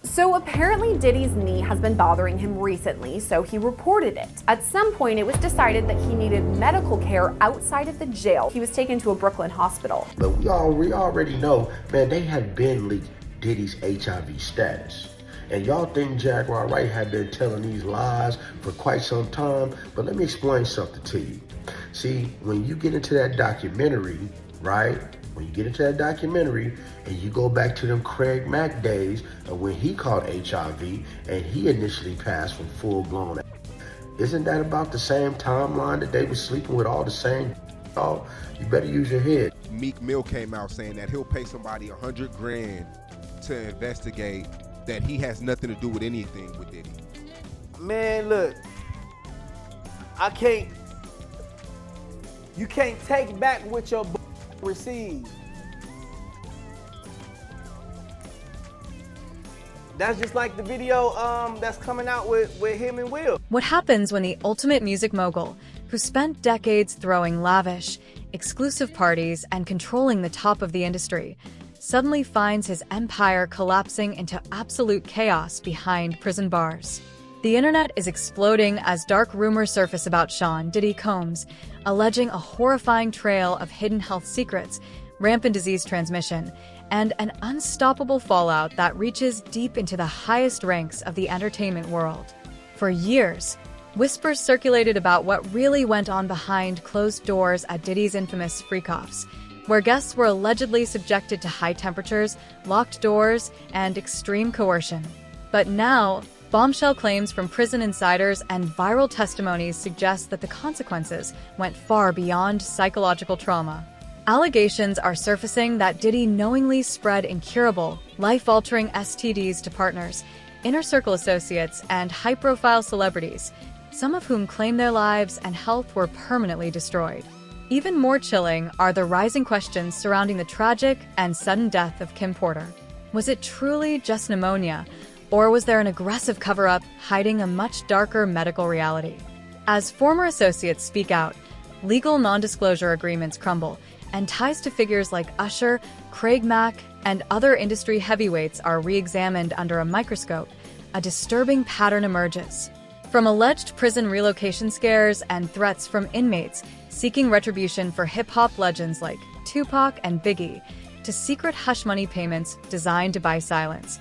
So apparently Diddy's knee has been bothering him recently, so he reported it. At some point, it was decided that he needed medical care outside of the jail. He was taken to a Brooklyn hospital. But we already know, man, they have been leaked Diddy's HIV status. And y'all think Jaguar Wright had been telling these lies for quite some time, but let me explain something to you. See, when you get into that documentary, right? When you get into that documentary and you go back to them Craig Mack days of when he caught HIV and he initially passed from full-blown, isn't that about the same timeline that they were sleeping with all the same dog? You better use your head. Meek Mill came out saying that he'll pay somebody $100 grand to investigate that he has nothing to do with anything with Diddy. Man, look, you can't take back what your received. That's just like the video that's coming out with him and Will. What happens when the ultimate music mogul, who spent decades throwing lavish, exclusive parties and controlling the top of the industry, suddenly finds his empire collapsing into absolute chaos behind prison bars? The internet is exploding as dark rumors surface about Sean Diddy Combs, alleging a horrifying trail of hidden health secrets, rampant disease transmission, and an unstoppable fallout that reaches deep into the highest ranks of the entertainment world. For years, whispers circulated about what really went on behind closed doors at Diddy's infamous freak-offs, where guests were allegedly subjected to high temperatures, locked doors, and extreme coercion. But now, bombshell claims from prison insiders and viral testimonies suggest that the consequences went far beyond psychological trauma. Allegations are surfacing that Diddy knowingly spread incurable, life-altering STDs to partners, inner circle associates, and high-profile celebrities, some of whom claim their lives and health were permanently destroyed. Even more chilling are the rising questions surrounding the tragic and sudden death of Kim Porter. Was it truly just pneumonia? Or was there an aggressive cover-up hiding a much darker medical reality? As former associates speak out, legal non-disclosure agreements crumble, and ties to figures like Usher, Craig Mack, and other industry heavyweights are re-examined under a microscope, a disturbing pattern emerges. From alleged prison relocation scares and threats from inmates seeking retribution for hip-hop legends like Tupac and Biggie, to secret hush money payments designed to buy silence,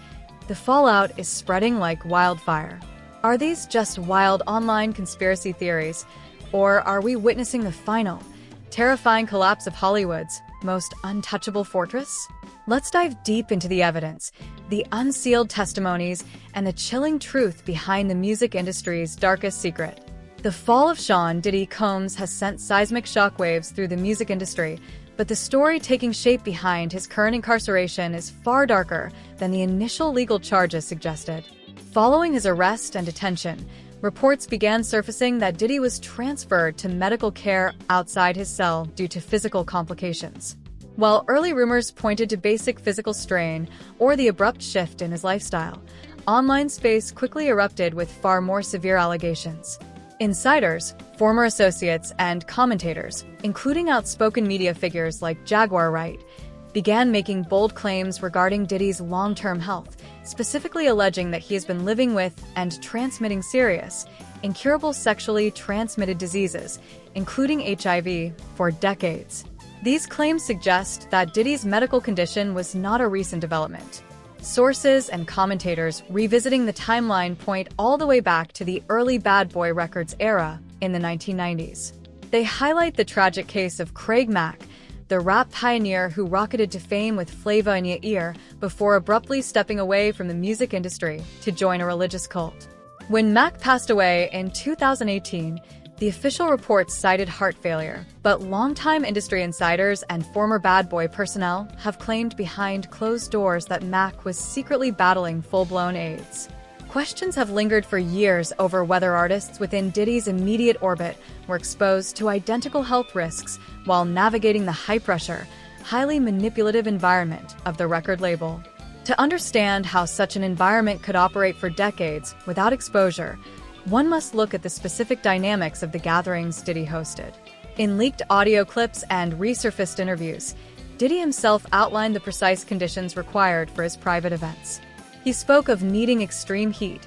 the fallout is spreading like wildfire. Are these just wild online conspiracy theories, or are we witnessing the final, terrifying collapse of Hollywood's most untouchable fortress? Let's dive deep into the evidence, the unsealed testimonies, and the chilling truth behind the music industry's darkest secret. The fall of Sean Diddy Combs has sent seismic shockwaves through the music industry, but the story taking shape behind his current incarceration is far darker than the initial legal charges suggested. Following his arrest and detention, reports began surfacing that Diddy was transferred to medical care outside his cell due to physical complications. While early rumors pointed to basic physical strain or the abrupt shift in his lifestyle, online space quickly erupted with far more severe allegations. Insiders, former associates, and commentators, including outspoken media figures like Jaguar Wright, began making bold claims regarding Diddy's long-term health, specifically alleging that he has been living with and transmitting serious, incurable sexually transmitted diseases, including HIV, for decades. These claims suggest that Diddy's medical condition was not a recent development. Sources and commentators revisiting the timeline point all the way back to the early Bad Boy Records era in the 1990s. They highlight the tragic case of Craig Mack, the rap pioneer who rocketed to fame with Flava in Ya Ear before abruptly stepping away from the music industry to join a religious cult. When Mack passed away in 2018, the official reports cited heart failure, but longtime industry insiders and former Bad Boy personnel have claimed behind closed doors that Mack was secretly battling full-blown AIDS. Questions have lingered for years over whether artists within Diddy's immediate orbit were exposed to identical health risks while navigating the high-pressure, highly manipulative environment of the record label. To understand how such an environment could operate for decades without exposure, one must look at the specific dynamics of the gatherings Diddy hosted. In leaked audio clips and resurfaced interviews, Diddy himself outlined the precise conditions required for his private events. He spoke of needing extreme heat,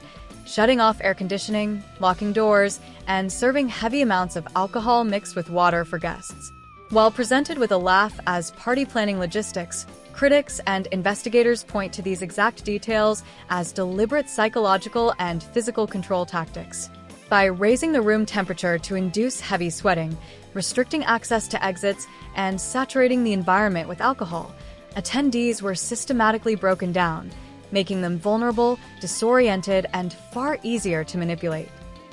shutting off air conditioning, locking doors, and serving heavy amounts of alcohol mixed with water for guests. While presented with a laugh as party planning logistics, critics and investigators point to these exact details as deliberate psychological and physical control tactics. By raising the room temperature to induce heavy sweating, restricting access to exits, and saturating the environment with alcohol, attendees were systematically broken down, making them vulnerable, disoriented, and far easier to manipulate.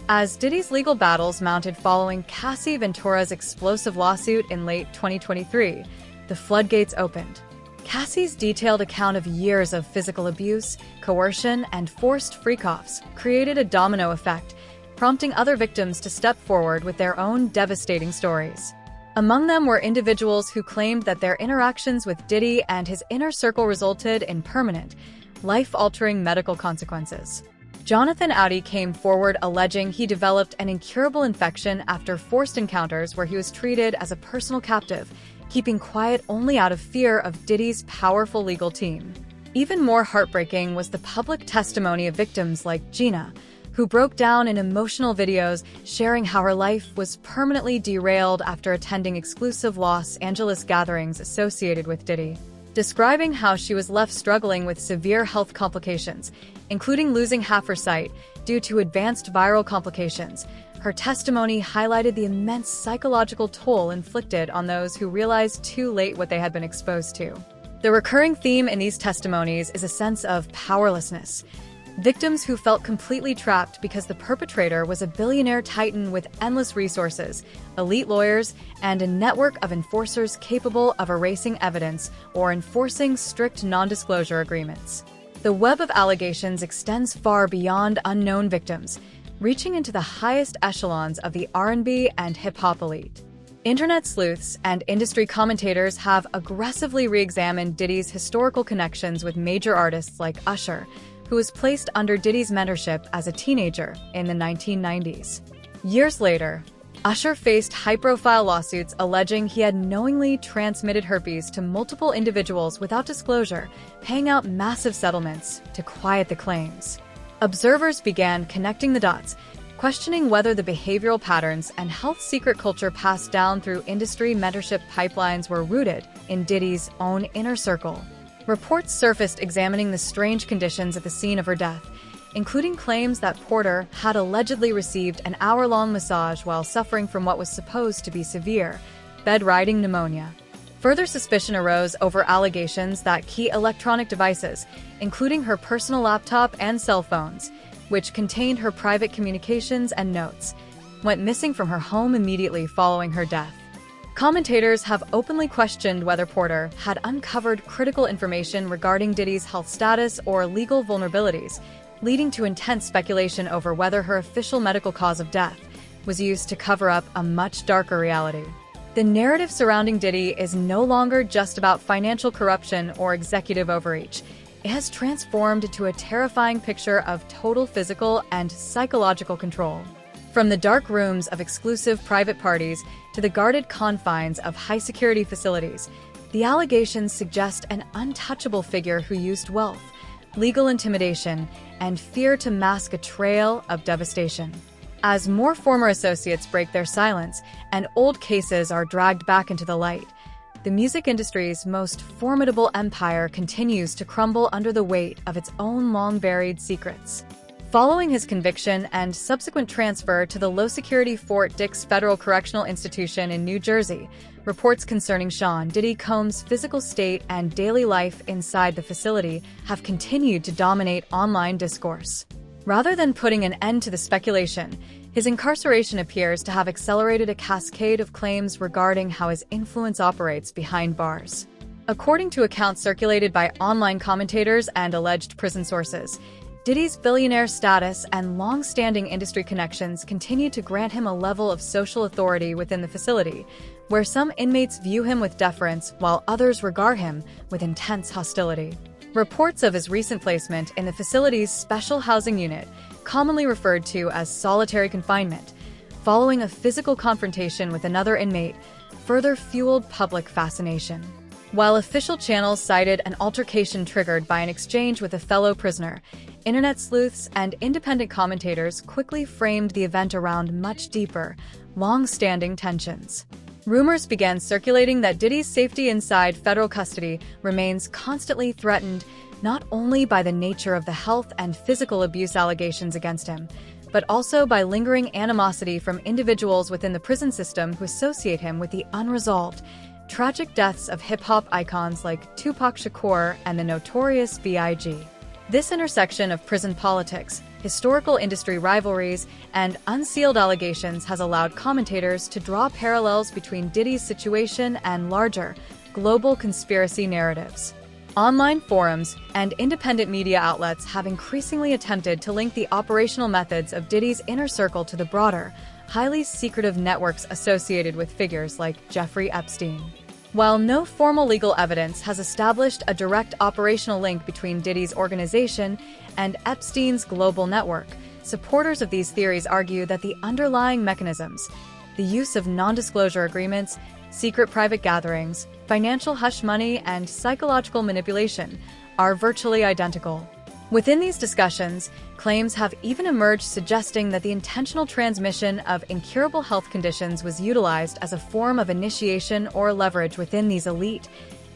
As Diddy's legal battles mounted following Cassie Ventura's explosive lawsuit in late 2023, the floodgates opened. Cassie's detailed account of years of physical abuse, coercion, and forced freak-offs created a domino effect, prompting other victims to step forward with their own devastating stories. Among them were individuals who claimed that their interactions with Diddy and his inner circle resulted in permanent, life-altering medical consequences. Jonathan Audi came forward alleging he developed an incurable infection after forced encounters where he was treated as a personal captive, keeping quiet only out of fear of Diddy's powerful legal team. Even more heartbreaking was the public testimony of victims like Gina, who broke down in emotional videos sharing how her life was permanently derailed after attending exclusive Los Angeles gatherings associated with Diddy. Describing how she was left struggling with severe health complications, including losing half her sight due to advanced viral complications, her testimony highlighted the immense psychological toll inflicted on those who realized too late what they had been exposed to. The recurring theme in these testimonies is a sense of powerlessness. Victims who felt completely trapped because the perpetrator was a billionaire titan with endless resources, elite lawyers, and a network of enforcers capable of erasing evidence or enforcing strict non-disclosure agreements. The web of allegations extends far beyond unknown victims, reaching into the highest echelons of the R&B and hip-hop elite. Internet sleuths and industry commentators have aggressively re-examined Diddy's historical connections with major artists like Usher, who was placed under Diddy's mentorship as a teenager in the 1990s. Years later, Usher faced high-profile lawsuits alleging he had knowingly transmitted herpes to multiple individuals without disclosure, paying out massive settlements to quiet the claims. Observers began connecting the dots, questioning whether the behavioral patterns and health secret culture passed down through industry mentorship pipelines were rooted in Diddy's own inner circle. Reports surfaced examining the strange conditions at the scene of her death, including claims that Porter had allegedly received an hour-long massage while suffering from what was supposed to be severe bed-riding pneumonia. Further suspicion arose over allegations that key electronic devices, including her personal laptop and cell phones, which contained her private communications and notes, went missing from her home immediately following her death. Commentators have openly questioned whether Porter had uncovered critical information regarding Diddy's health status or legal vulnerabilities, leading to intense speculation over whether her official medical cause of death was used to cover up a much darker reality. The narrative surrounding Diddy is no longer just about financial corruption or executive overreach. It has transformed into a terrifying picture of total physical and psychological control. From the dark rooms of exclusive private parties to the guarded confines of high-security facilities, the allegations suggest an untouchable figure who used wealth, legal intimidation, and fear to mask a trail of devastation. As more former associates break their silence and old cases are dragged back into the light, the music industry's most formidable empire continues to crumble under the weight of its own long-buried secrets. Following his conviction and subsequent transfer to the low-security Fort Dix Federal Correctional Institution in New Jersey, reports concerning Sean Diddy Combs' physical state and daily life inside the facility have continued to dominate online discourse. Rather than putting an end to the speculation, his incarceration appears to have accelerated a cascade of claims regarding how his influence operates behind bars. According to accounts circulated by online commentators and alleged prison sources, Diddy's billionaire status and long-standing industry connections continue to grant him a level of social authority within the facility, where some inmates view him with deference while others regard him with intense hostility. Reports of his recent placement in the facility's special housing unit, commonly referred to as solitary confinement, following a physical confrontation with another inmate, further fueled public fascination. While official channels cited an altercation triggered by an exchange with a fellow prisoner, internet sleuths and independent commentators quickly framed the event around much deeper, long-standing tensions. Rumors began circulating that Diddy's safety inside federal custody remains constantly threatened not only by the nature of the health and physical abuse allegations against him, but also by lingering animosity from individuals within the prison system who associate him with the unresolved, tragic deaths of hip-hop icons like Tupac Shakur and the notorious B.I.G. This intersection of prison politics, historical industry rivalries, and unsealed allegations has allowed commentators to draw parallels between Diddy's situation and larger, global conspiracy narratives. Online forums and independent media outlets have increasingly attempted to link the operational methods of Diddy's inner circle to the broader, highly secretive networks associated with figures like Jeffrey Epstein. While no formal legal evidence has established a direct operational link between Diddy's organization and Epstein's global network, supporters of these theories argue that the underlying mechanisms, the use of non-disclosure agreements, secret private gatherings, financial hush money, and psychological manipulation, are virtually identical. Within these discussions, claims have even emerged suggesting that the intentional transmission of incurable health conditions was utilized as a form of initiation or leverage within these elite,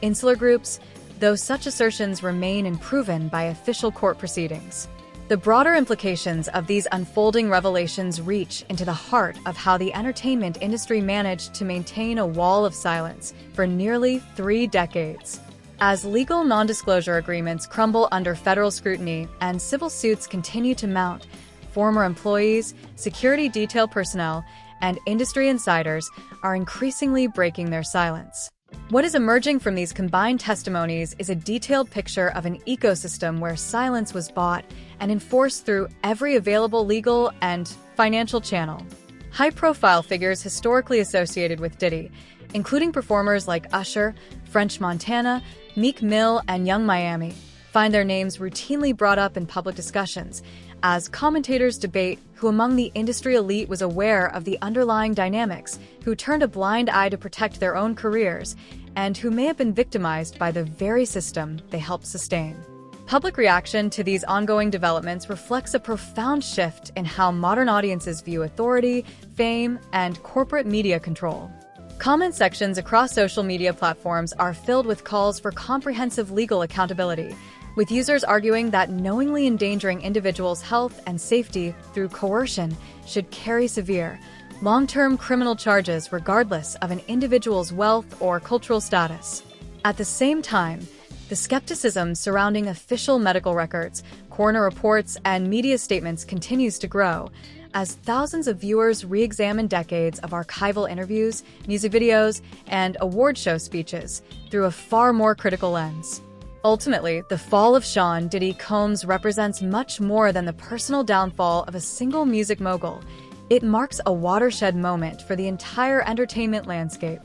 insular groups, though such assertions remain unproven by official court proceedings. The broader implications of these unfolding revelations reach into the heart of how the entertainment industry managed to maintain a wall of silence for nearly 3 decades. As legal non-disclosure agreements crumble under federal scrutiny and civil suits continue to mount, former employees, security detail personnel, and industry insiders are increasingly breaking their silence. What is emerging from these combined testimonies is a detailed picture of an ecosystem where silence was bought and enforced through every available legal and financial channel. High-profile figures historically associated with Diddy, including performers like Usher, French Montana, Meek Mill, and Young Miami, find their names routinely brought up in public discussions as commentators debate who among the industry elite was aware of the underlying dynamics, who turned a blind eye to protect their own careers, and who may have been victimized by the very system they helped sustain. Public reaction to these ongoing developments reflects a profound shift in how modern audiences view authority, fame, and corporate media control. Comment sections across social media platforms are filled with calls for comprehensive legal accountability, with users arguing that knowingly endangering individuals' health and safety through coercion should carry severe, long-term criminal charges regardless of an individual's wealth or cultural status. At the same time, the skepticism surrounding official medical records, coroner reports, and media statements continues to grow, as thousands of viewers re-examine decades of archival interviews, music videos, and award show speeches through a far more critical lens. Ultimately, the fall of Sean Diddy Combs represents much more than the personal downfall of a single music mogul. It marks a watershed moment for the entire entertainment landscape.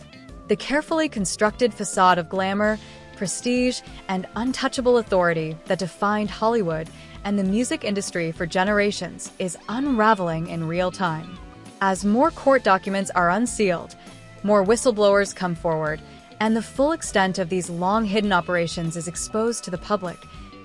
The carefully constructed facade of glamour, prestige, and untouchable authority that defined Hollywood and the music industry for generations is unraveling in real time. As more court documents are unsealed, more whistleblowers come forward, and the full extent of these long-hidden operations is exposed to the public,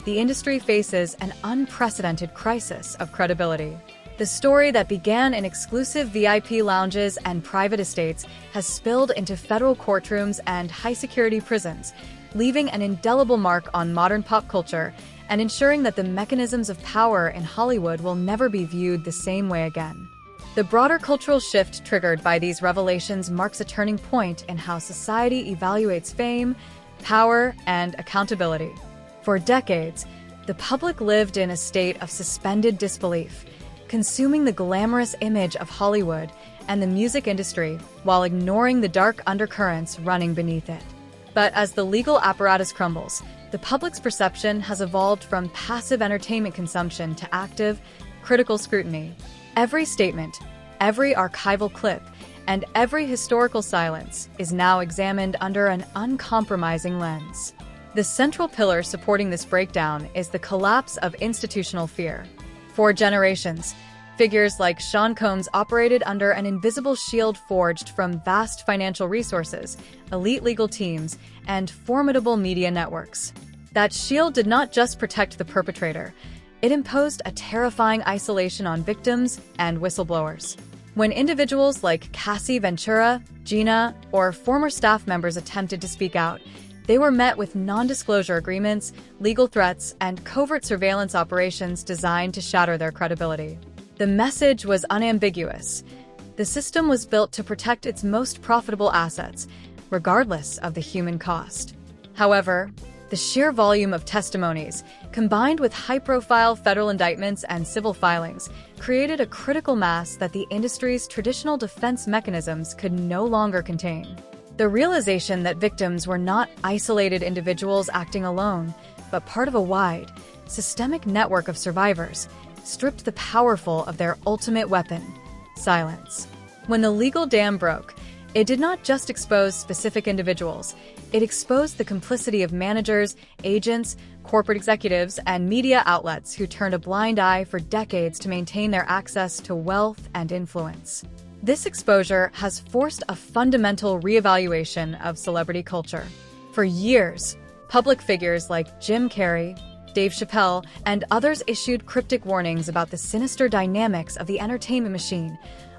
the industry faces an unprecedented crisis of credibility. The story that began in exclusive VIP lounges and private estates has spilled into federal courtrooms and high-security prisons, leaving an indelible mark on modern pop culture and ensuring that the mechanisms of power in Hollywood will never be viewed the same way again. The broader cultural shift triggered by these revelations marks a turning point in how society evaluates fame, power, and accountability. For decades, the public lived in a state of suspended disbelief, consuming the glamorous image of Hollywood and the music industry while ignoring the dark undercurrents running beneath it. But as the legal apparatus crumbles, the public's perception has evolved from passive entertainment consumption to active, critical scrutiny. Every statement, every archival clip, and every historical silence is now examined under an uncompromising lens. The central pillar supporting this breakdown is the collapse of institutional fear. For generations, Figures like Sean Combs operated under an invisible shield forged from vast financial resources, elite legal teams, and formidable media networks. That shield did not just protect the perpetrator, it imposed a terrifying isolation on victims and whistleblowers. When individuals like Cassie Ventura, Gina, or former staff members attempted to speak out, they were met with non-disclosure agreements, legal threats, and covert surveillance operations designed to shatter their credibility. The message was unambiguous. The system was built to protect its most profitable assets, regardless of the human cost. However, the sheer volume of testimonies, combined with high-profile federal indictments and civil filings, created a critical mass that the industry's traditional defense mechanisms could no longer contain. The realization that victims were not isolated individuals acting alone, but part of a wide, systemic network of survivors, stripped the powerful of their ultimate weapon, silence. When the legal dam broke, it did not just expose specific individuals, it exposed the complicity of managers, agents, corporate executives, and media outlets who turned a blind eye for decades to maintain their access to wealth and influence. This exposure has forced a fundamental reevaluation of celebrity culture. For years, public figures like Jim Carrey, Dave Chappelle, and others issued cryptic warnings about the sinister dynamics of the entertainment machine,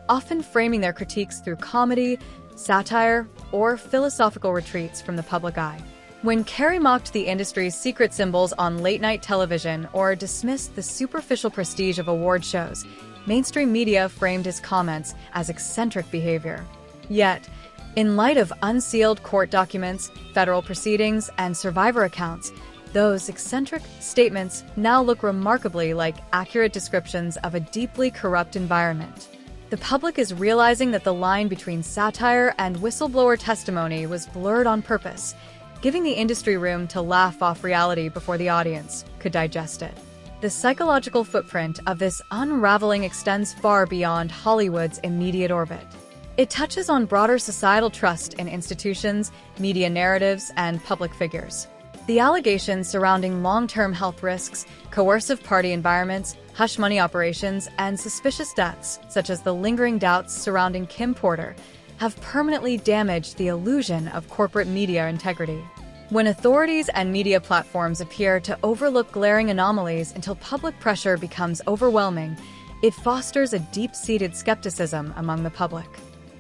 often framing their critiques through comedy, satire, or philosophical retreats from the public eye. When Carrey mocked the industry's secret symbols on late-night television or dismissed the superficial prestige of award shows, mainstream media framed his comments as eccentric behavior. Yet, in light of unsealed court documents, federal proceedings, and survivor accounts, those eccentric statements now look remarkably like accurate descriptions of a deeply corrupt environment. The public is realizing that the line between satire and whistleblower testimony was blurred on purpose, giving the industry room to laugh off reality before the audience could digest it. The psychological footprint of this unraveling extends far beyond Hollywood's immediate orbit. It touches on broader societal trust in institutions, media narratives, and public figures. The allegations surrounding long-term health risks, coercive party environments, hush-money operations, and suspicious deaths, such as the lingering doubts surrounding Kim Porter, have permanently damaged the illusion of corporate media integrity. When authorities and media platforms appear to overlook glaring anomalies until public pressure becomes overwhelming, it fosters a deep-seated skepticism among the public.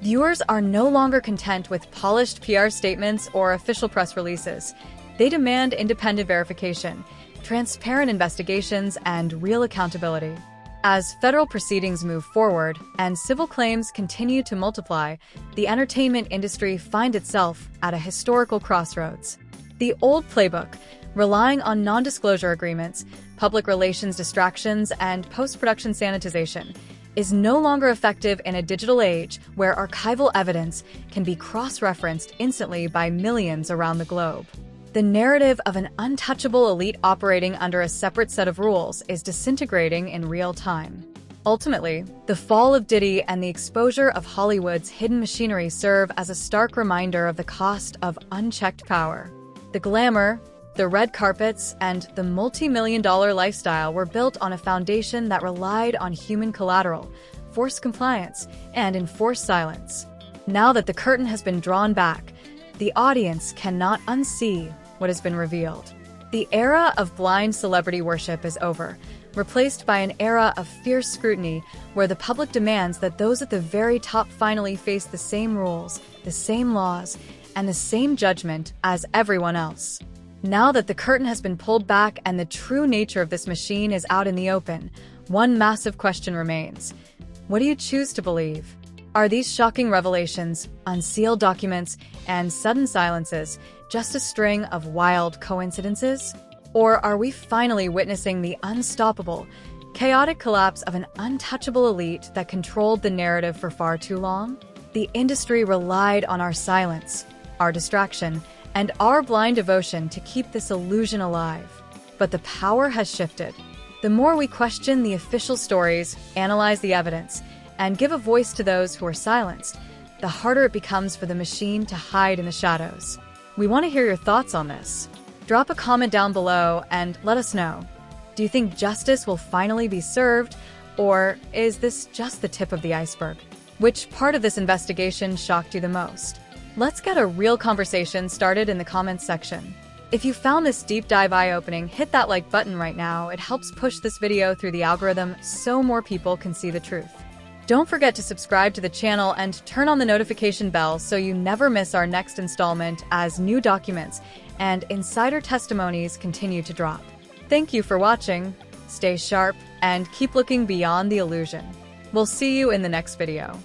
Viewers are no longer content with polished PR statements or official press releases. They demand independent verification, transparent investigations, and real accountability. As federal proceedings move forward and civil claims continue to multiply, the entertainment industry finds itself at a historical crossroads. The old playbook, relying on non-disclosure agreements, public relations distractions, and post-production sanitization, is no longer effective in a digital age where archival evidence can be cross-referenced instantly by millions around the globe. The narrative of an untouchable elite operating under a separate set of rules is disintegrating in real time. Ultimately, the fall of Diddy and the exposure of Hollywood's hidden machinery serve as a stark reminder of the cost of unchecked power. The glamour, the red carpets, and the multi-million-dollar lifestyle were built on a foundation that relied on human collateral, forced compliance, and enforced silence. Now that the curtain has been drawn back, the audience cannot unsee what has been revealed. The era of blind celebrity worship is over, replaced by an era of fierce scrutiny where the public demands that those at the very top finally face the same rules, the same laws, and the same judgment as everyone else. Now that the curtain has been pulled back and the true nature of this machine is out in the open, one massive question remains. What do you choose to believe? Are these shocking revelations, unsealed documents, and sudden silences just a string of wild coincidences? Or are we finally witnessing the unstoppable, chaotic collapse of an untouchable elite that controlled the narrative for far too long? The industry relied on our silence, our distraction, and our blind devotion to keep this illusion alive. But the power has shifted. The more we question the official stories, analyze the evidence, and give a voice to those who are silenced, the harder it becomes for the machine to hide in the shadows. We want to hear your thoughts on this. Drop a comment down below and let us know. Do you think justice will finally be served, Or is this just the tip of the iceberg? Which part of this investigation shocked you the most? Let's get a real conversation started in the comments section. If you found this deep dive eye-opening, hit that like button right now. It helps push this video through the algorithm so more people can see the truth. Don't forget to subscribe to the channel and turn on the notification bell so you never miss our next installment as new documents and insider testimonies continue to drop. Thank you for watching, stay sharp, and keep looking beyond the illusion. We'll see you in the next video.